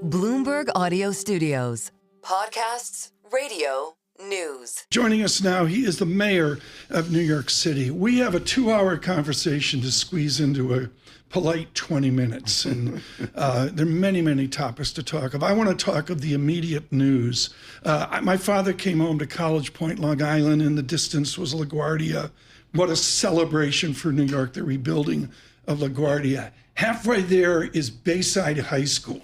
Bloomberg Audio Studios. Podcasts, radio, news. Joining us now, he is the mayor of New York City. We have a 2-hour conversation to squeeze into a polite 20 minutes, and there are many, many topics to talk of. I want to talk of the immediate news. My father came home to College Point, Long Island. In the distance was LaGuardia. What a celebration for New York, the rebuilding of LaGuardia. Halfway there is Bayside High School,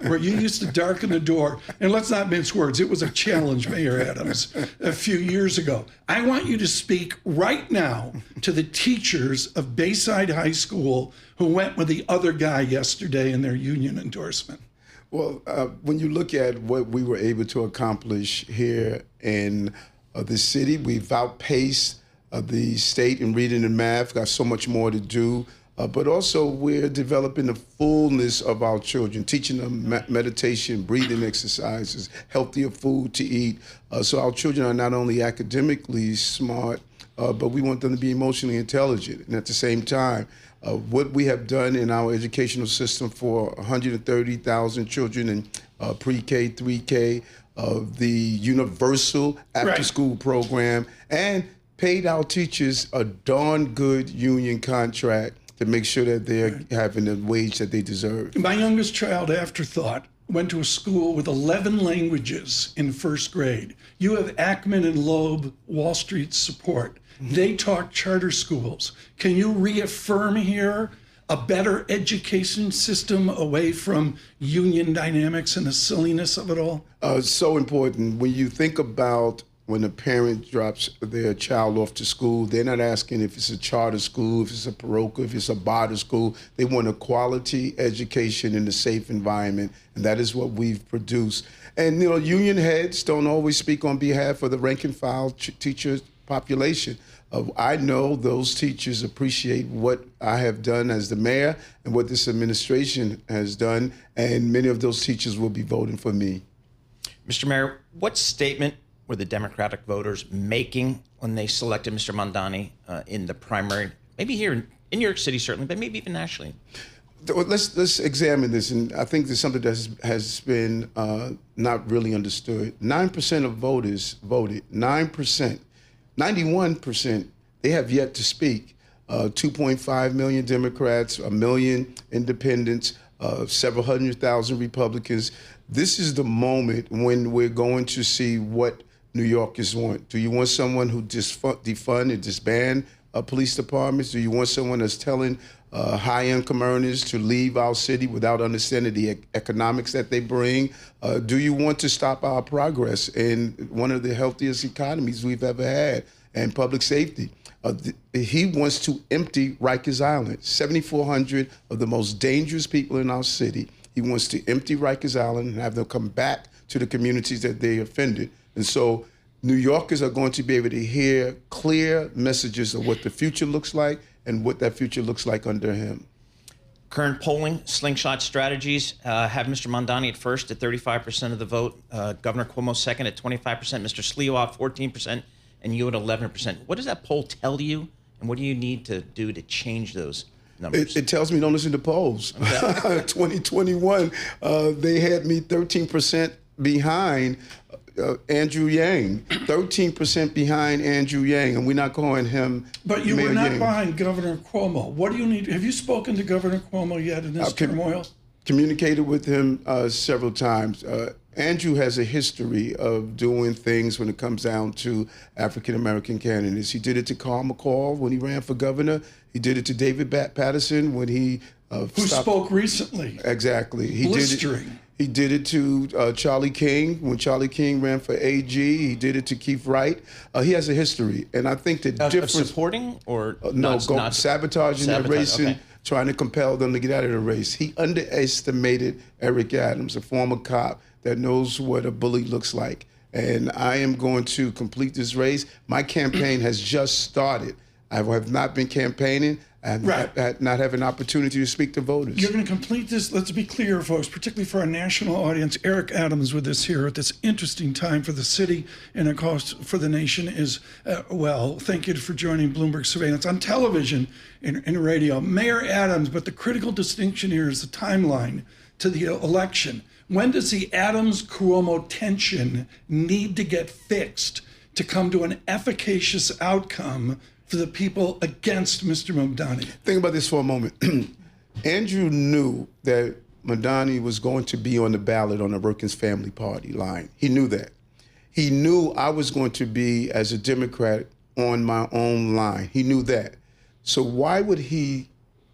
where you used to darken the door. And let's not mince words, it was a challenge, Mayor Adams, a few years ago. I want you to speak right now to the teachers of Bayside High School who went with the other guy yesterday in their union endorsement. Well, when you look at what we were able to accomplish here in the city, we've outpaced the state in reading and math, got so much more to do. But also we're developing the fullness of our children, teaching them meditation, breathing exercises, healthier food to eat. So our children are not only academically smart, but we want them to be emotionally intelligent. And at the same time, what we have done in our educational system for 130,000 children in pre-K, 3K, the universal after-school program, and paid our teachers a darn good union contract to make sure that they're having the wage that they deserve. My youngest child, Afterthought, went to a school with 11 languages in first grade. You have Ackman and Loeb, Wall Street support. They talk charter schools. Can you reaffirm here a better education system away from union dynamics and the silliness of it all? So important. When you think about when a parent drops their child off to school, they're not asking if it's a charter school, if it's a parochial, if it's a barter school. They want a quality education in a safe environment, and that is what we've produced. And, union heads don't always speak on behalf of the rank and file teacher population. I know those teachers appreciate what I have done as the mayor and what this administration has done, and many of those teachers will be voting for me. Mr. Mayor, what statement were the Democratic voters making when they selected Mr. Mamdani in the primary, maybe here in New York City, certainly, but maybe even nationally? Let's examine this, and I think there's something that has been not really understood. 9% of voters voted. 9%. 91%, they have yet to speak. 2.5 million Democrats, 1 million independents, several 100,000 Republicans. This is the moment when we're going to see what New Yorkers want. Do you want someone who defund and disband police departments? Do you want someone that's telling high-income earners to leave our city without understanding the economics that they bring? Do you want to stop our progress in one of the healthiest economies we've ever had and public safety? He wants to empty Rikers Island. 7,400 of the most dangerous people in our city. He wants to empty Rikers Island and have them come back to the communities that they offended. And so New Yorkers are going to be able to hear clear messages of what the future looks like and what that future looks like under him. Current polling, slingshot strategies, have Mr. Mamdani at first at 35% of the vote, Governor Cuomo second at 25%, Mr. Sliwa 14%, and you at 11%. What does that poll tell you, and what do you need to do to change those numbers? It tells me don't listen to polls. Okay. 2021, they had me 13% behind Andrew Yang, 13% behind Andrew Yang, and we're not calling him But you Mayor were not Yang. behind Governor Cuomo. What do you need? Have you spoken to Governor Cuomo yet in this turmoil? Communicated with him several times. Andrew has a history of doing things when it comes down to African-American candidates. He did it to Carl McCall when he ran for governor. He did it to David Patterson when he who spoke recently. Exactly. Blistering. He did it to Charlie King when Charlie King ran for AG. He did it to Keith Wright. He has a history, and I think the difference of supporting or sabotaging the race and trying to compel them to get out of the race. He underestimated Eric Adams, a former cop that knows what a bully looks like. And I am going to complete this race. My campaign has just started. I have not been campaigning. and not have an opportunity to speak to voters. You're going to complete this. Let's be clear, folks, particularly for our national audience. Eric Adams with us here at this interesting time for the city and, of course, for the nation is, well, thank you for joining Bloomberg Surveillance on television and radio. Mayor Adams, but the critical distinction here is the timeline to the election. When does the Adams-Cuomo tension need to get fixed to come to an efficacious outcome for the people against Mr. Mamdani? Think about this for a moment. Andrew knew that Mamdani was going to be on the ballot on the Workers' Family Party line. He knew that. He knew I was going to be, as a Democrat, on my own line. He knew that. So why would he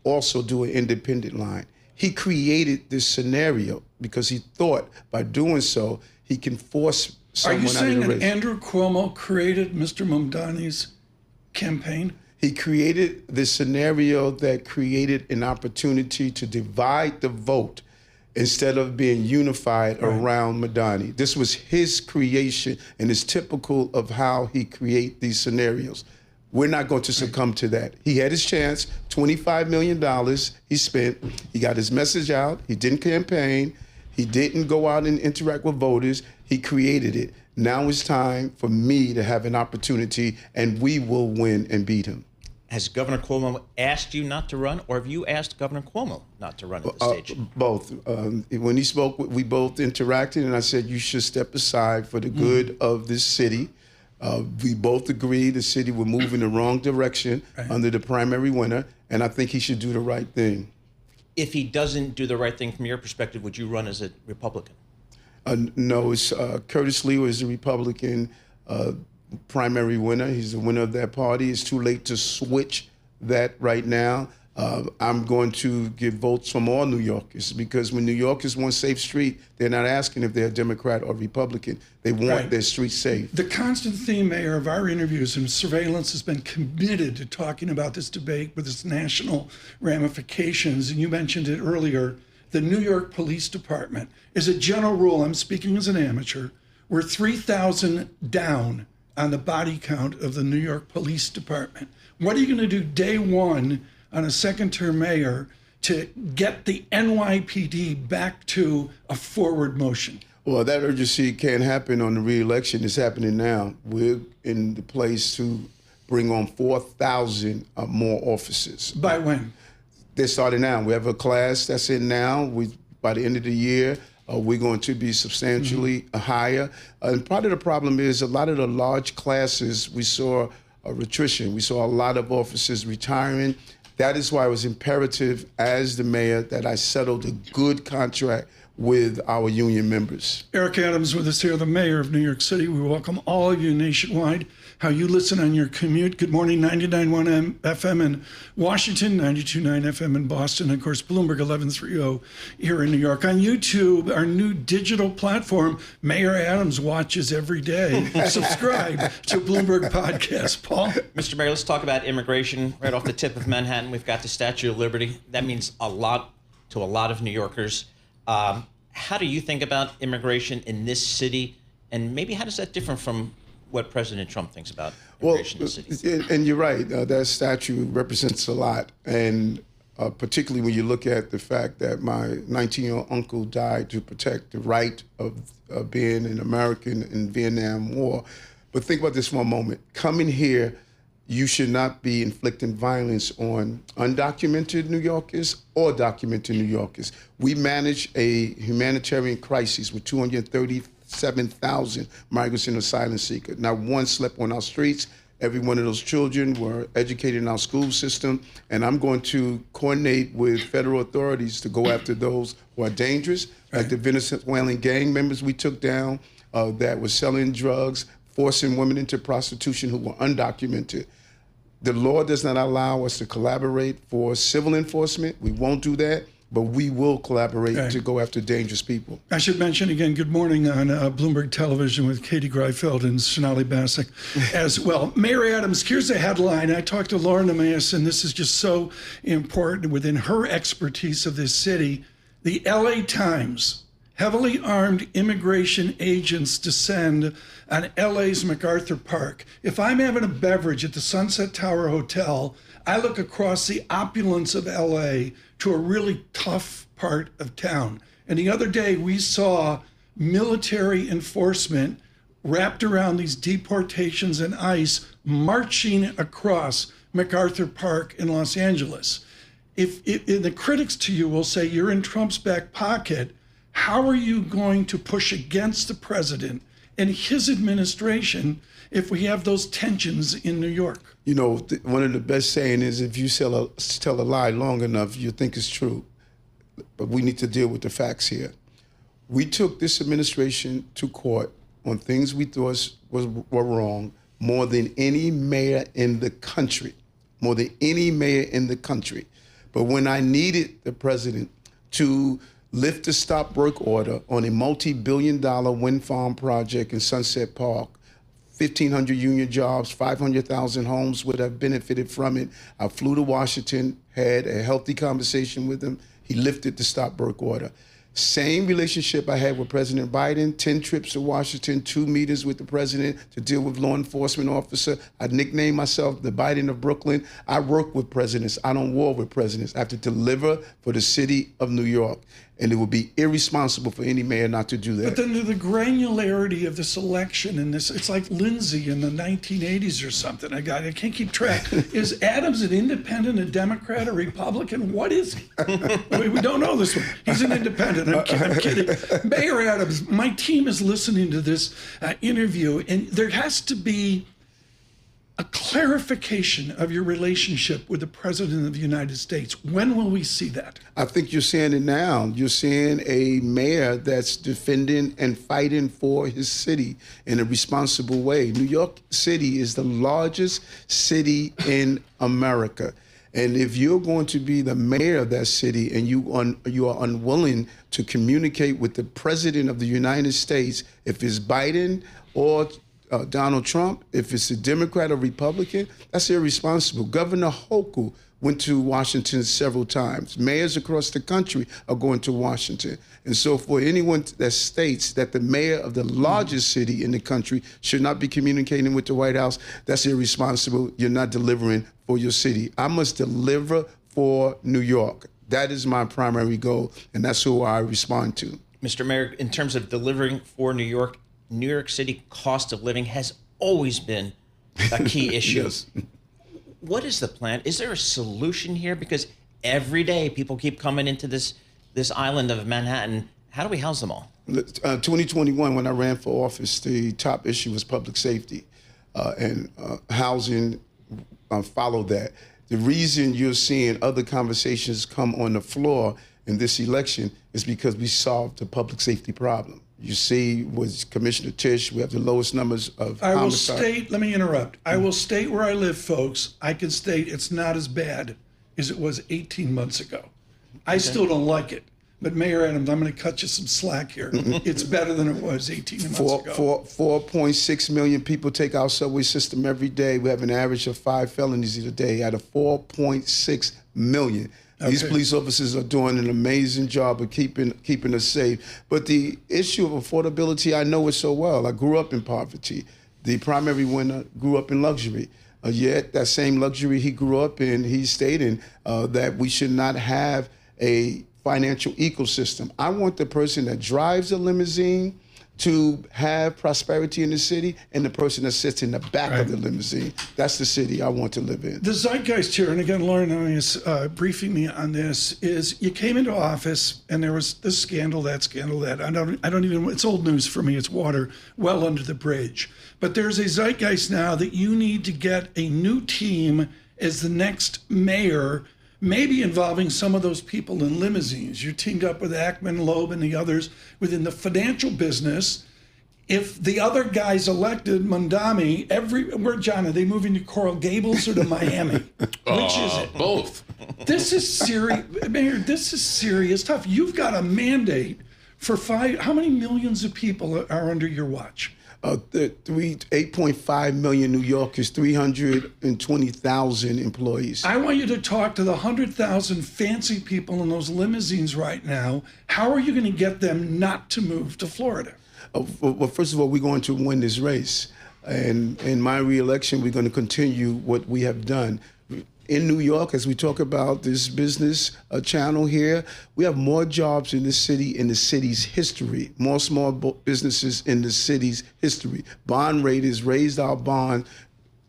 also do an independent line? He created this scenario because he thought by doing so, he can force someone out of the race. Are you saying that Andrew Cuomo created Mr. Mamdani's campaign? He created this scenario that created an opportunity to divide the vote instead of being unified around Mamdani. This was his creation, and it's typical of how he create these scenarios. We're not going to succumb to that. He had his chance, $25 million he spent. He got his message out. He didn't campaign. He didn't go out and interact with voters. He created it. Now it's time for me to have an opportunity, and we will win and beat him. Has Governor Cuomo asked you not to run, or have you asked Governor Cuomo not to run at this stage? Both. When he spoke, we both interacted, and I said, you should step aside for the good of this city. We both agree the city will move in the wrong direction under the primary winner, and I think he should do the right thing. If he doesn't do the right thing from your perspective, would you run as a Republican? No, it's Curtis Lee is the Republican primary winner. He's the winner of that party. It's too late to switch that right now. I'm going to get votes from all New Yorkers, because when New Yorkers want safe street, they're not asking if they're Democrat or Republican. They want their street safe. The constant theme, Mayor, of our interviews and surveillance has been committed to talking about this debate with its national ramifications. And you mentioned it earlier, the New York Police Department, as a general rule, I'm speaking as an amateur, we're 3,000 down on the body count of the New York Police Department. What are you going to do day one on a second-term mayor to get the NYPD back to a forward motion? Well, that urgency can't happen on the re-election. It's happening now. We're in the place to bring on 4,000 more officers. By when? They're starting now. We have a class that's in now. By the end of the year, we're going to be substantially higher. And part of the problem is a lot of the large classes, we saw attrition. We saw a lot of officers retiring. That is why it was imperative as the mayor that I settled a good contract with our union members. Eric Adams with us here, the mayor of New York City. We welcome all of you nationwide. How you listen on your commute. Good morning, 99.1 FM in Washington, 92.9 FM in Boston, and of course, Bloomberg 1130 here in New York. On YouTube, our new digital platform, Mayor Adams watches every day. Subscribe to Bloomberg Podcast. Paul? Mr. Mayor, let's talk about immigration. Right off the tip of Manhattan, we've got the Statue of Liberty. That means a lot to a lot of New Yorkers. How do you think about immigration in this city? And maybe how does that differ from what President Trump thinks about immigration in the city? And you're right. That statue represents a lot. And particularly when you look at the fact that my 19-year-old uncle died to protect the right of being an American in the Vietnam War. But think about this for a moment. Coming here, you should not be inflicting violence on undocumented New Yorkers or documented New Yorkers. We manage a humanitarian crisis with 237,000 migrants and asylum seekers. Not one slept on our streets. Every one of those children were educated in our school system. And I'm going to coordinate with federal authorities to go after those who are dangerous, like the Venezuelan gang members we took down that were selling drugs, forcing women into prostitution who were undocumented. The law does not allow us to collaborate for civil enforcement. We won't do that, but we will collaborate to go after dangerous people. I should mention again, good morning on Bloomberg Television with Katie Greifeld and Sonali Basak as well. Mayor Adams, here's a headline. I talked to Lauren Emaus, and this is just so important within her expertise of this city. The LA Times, heavily armed immigration agents descend on LA's MacArthur Park. If I'm having a beverage at the Sunset Tower Hotel, I look across the opulence of LA to a really tough part of town. And the other day we saw military enforcement wrapped around these deportations and ICE marching across MacArthur Park in Los Angeles. If the critics to you will say you're in Trump's back pocket, How are you going to push against the president and his administration if we have those tensions in New York? You know, one of the best saying is if you tell a lie long enough, you think it's true. But we need to deal with the facts here. We took this administration to court on things we thought were wrong more than any mayor in the country, more than any mayor in the country. But when I needed the president to lift the stop work order on a multi-billion-dollar wind farm project in Sunset Park, 1,500 union jobs, 500,000 homes would have benefited from it. I flew to Washington, had a healthy conversation with him. He lifted the stop work order. Same relationship I had with President Biden, 10 trips to Washington, 2 meetings with the president to deal with law enforcement officer. I nicknamed myself the Biden of Brooklyn. I work with presidents. I don't war with presidents. I have to deliver for the city of New York. And it would be irresponsible for any mayor not to do that. But then the granularity of this election and this, it's like Lindsay in the 1980s or something. I can't keep track. Is Adams an independent, a Democrat, a Republican? What is he? We don't know this one. He's an independent. I'm kidding. Mayor Adams, my team is listening to this interview, and there has to be a clarification of your relationship with the President of the United States. When will we see that? I think you're seeing it now. You're seeing a mayor that's defending and fighting for his city in a responsible way. New York City is the largest city in America. And if you're going to be the mayor of that city and you are unwilling to communicate with the President of the United States, if it's Biden or Donald Trump, if it's a Democrat or Republican, that's irresponsible. Governor Hochul went to Washington several times. Mayors across the country are going to Washington. And so for anyone that states that the mayor of the largest city in the country should not be communicating with the White House, that's irresponsible. You're not delivering for your city. I must deliver for New York. That is my primary goal, and that's who I respond to. Mr. Mayor, in terms of delivering for New York City cost of living has always been a key issue. Yes. What is the plan? Is there a solution here? Because every day people keep coming into this island of Manhattan. How do we house them all? 2021, when I ran for office, the top issue was public safety, and housing followed that. The reason you're seeing other conversations come on the floor in this election is because we solved the public safety problem. You see with Commissioner Tisch, we have the lowest numbers of I will homicide. state, let me interrupt. I will state where I live, folks. I can state it's not as bad as it was 18 months ago. I still don't like it. But Mayor Adams, I'm going to cut you some slack here. It's better than it was 18 months ago. 4.6 million people take our subway system every day. We have an average of 5 felonies a day out of 4.6 million. These police officers are doing an amazing job of keeping us safe. But the issue of affordability, I know it so well. I grew up in poverty. The primary winner grew up in luxury. Yet that same luxury he grew up in, he's stating that we should not have a financial ecosystem. I want the person that drives a limousine to have prosperity in the city and the person that sits in the back of the limousine. That's the city I want to live in. The zeitgeist here, and again, Lauren is briefing me on this, is you came into office and there was this scandal, that scandal, that. I don't even, it's old news for me. It's water well under the bridge. But there's a zeitgeist now that you need to get a new team as the next mayor, maybe involving some of those people in limousines. You teamed up with Ackman, Loeb, and the others within the financial business. If the other guy's elected, Mamdani, where, John, are they moving to Coral Gables or to Miami? Which is it? Both. This is serious, Mayor, this is serious stuff. You've got a mandate for how many millions of people are under your watch? 8.5 million New Yorkers, 320,000 employees. I want you to talk to the 100,000 fancy people in those limousines right now. How are you going to get them not to move to Florida? Well, first of all, we're going to win this race. And in my reelection, we're going to continue what we have done. In New York, as we talk about this business channel here, we have more jobs in the city's history, more small businesses in the city's history. Bond rate has raised our bond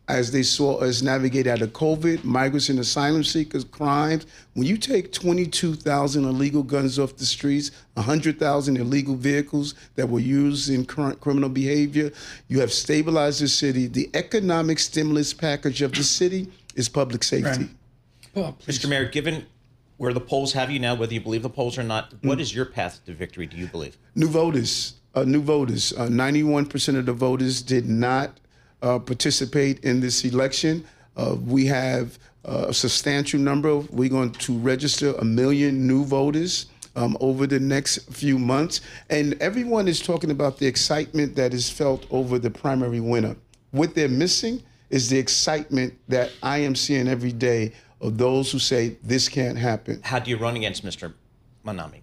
as they saw us navigate out of COVID, migrants and asylum seekers, crimes. When you take 22,000 illegal guns off the streets, 100,000 illegal vehicles that were used in current criminal behavior, you have stabilized the city. The economic stimulus package of the city is public safety. Right. Well, please. Mr. Mayor, given where the polls have you now, whether you believe the polls or not, what is your path to victory, do you believe? New voters. 91% of the voters did not participate in this election. We have a substantial number. We're going to register 1 million new voters over the next few months. And everyone is talking about the excitement that is felt over the primary winner. What they're missing is the excitement that I am seeing every day of those who say this can't happen. How do you run against Mr. Mamdani?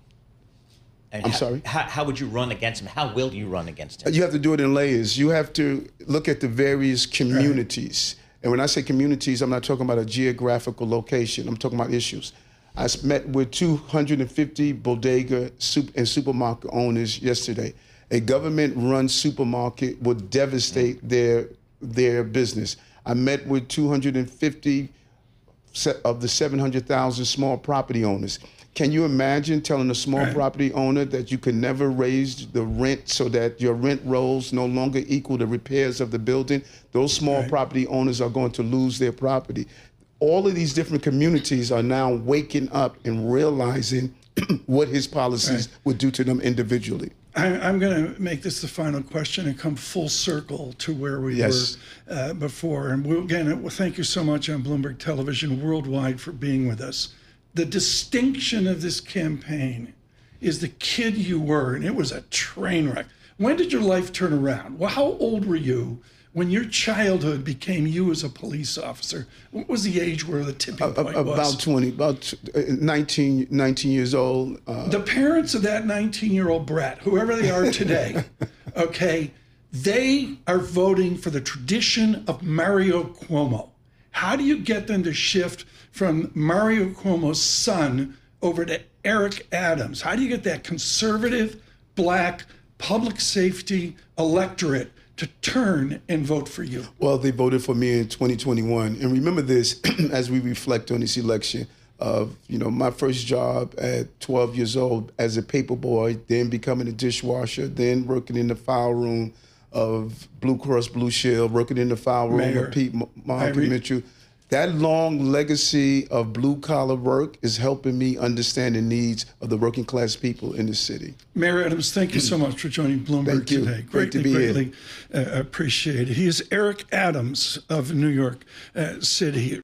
I'm sorry? How would you run against him? How will you run against him? You have to do it in layers. You have to look at the various communities. Right. And when I say communities, I'm not talking about a geographical location. I'm talking about issues. I met with 250 bodega and supermarket owners yesterday. A government-run supermarket would devastate their business. I met with 250 of the 700,000 small property owners. Can you imagine telling a small property owner that you can never raise the rent so that your rent rolls no longer equal the repairs of the building? Those small property owners are going to lose their property. All of these different communities are now waking up and realizing what his policies would do to them individually. I'm going to make this the final question and come full circle to where we were before. And again, thank you so much on Bloomberg Television Worldwide for being with us. The distinction of this campaign is the kid you were, and it was a train wreck. When did your life turn around? Well, how old were you when your childhood became you as a police officer? What was the age where the tipping point was? About 19 years old. The parents of that 19-year-old brat, whoever they are today, okay, they are voting for the tradition of Mario Cuomo. How do you get them to shift from Mario Cuomo's son over to Eric Adams? How do you get that conservative, black, public safety electorate to turn and vote for you? Well, they voted for me in 2021. And remember this, as we reflect on this election, of my first job at 12 years old as a paper boy, then becoming a dishwasher, then working in the file room of Blue Cross Blue Shield, working in the file room of Pete Mitchell. That long legacy of blue-collar work is helping me understand the needs of the working class people in the city. Mayor Adams, thank you so much for joining Bloomberg today. Great to be greatly appreciated. He is Eric Adams of New York City.